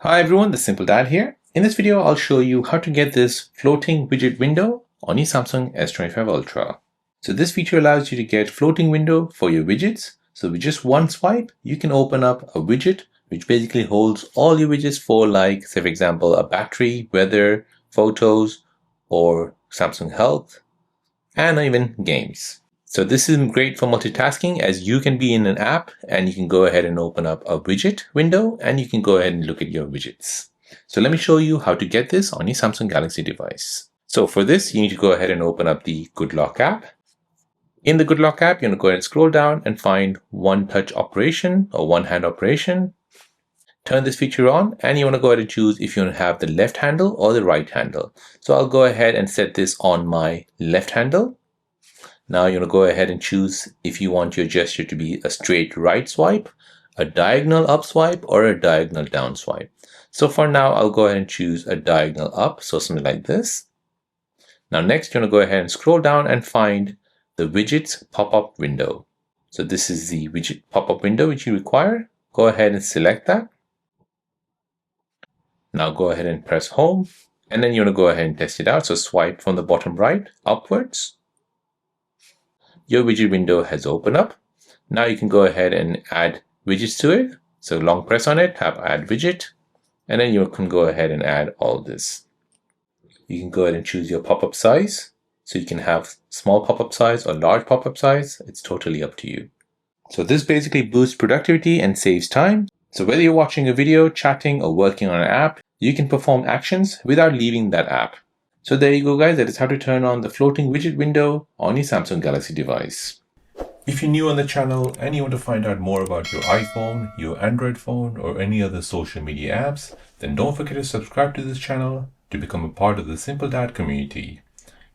Hi everyone, the Simple Dad here. In this video, I'll show you how to get this floating widget window on your Samsung S25 Ultra. So this feature allows you to get floating window for your widgets. So with just one swipe, you can open up a widget which basically holds all your widgets for, like, say for example, a battery, weather, photos, or Samsung Health, and even games. So this is great for multitasking, as you can be in an app and you can go ahead and open up a widget window and you can go ahead and look at your widgets. So let me show you how to get this on your Samsung Galaxy device. So for this, you need to go ahead and open up the Good Lock app. In the Good Lock app, you're going to go ahead and scroll down and find one touch operation or one hand operation. Turn this feature on and you want to go ahead and choose if you want to have the left handle or the right handle. So I'll go ahead and set this on my left handle. Now you're going to go ahead and choose if you want your gesture to be a straight right swipe, a diagonal up swipe, or a diagonal down swipe. So for now, I'll go ahead and choose a diagonal up, so something like this. Now next, you're going to go ahead and scroll down and find the widgets pop-up window. So this is the widget pop-up window which you require. Go ahead and select that. Now go ahead and press home, and then you want to go ahead and test it out. So swipe from the bottom right upwards. Your widget window has opened up. Now you can go ahead and add widgets to it. So long press on it, tap add widget, and then you can go ahead and add all this. You can go ahead and choose your pop-up size. So you can have small pop-up size or large pop-up size. It's totally up to you. So this basically boosts productivity and saves time. So whether you're watching a video, chatting, or working on an app, you can perform actions without leaving that app. So there you go guys, that is how to turn on the floating widget window on your Samsung Galaxy device. If you're new on the channel and you want to find out more about your iPhone, your Android phone, or any other social media apps, then don't forget to subscribe to this channel to become a part of the Simple Dad community.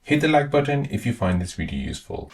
Hit the like button if you find this video useful.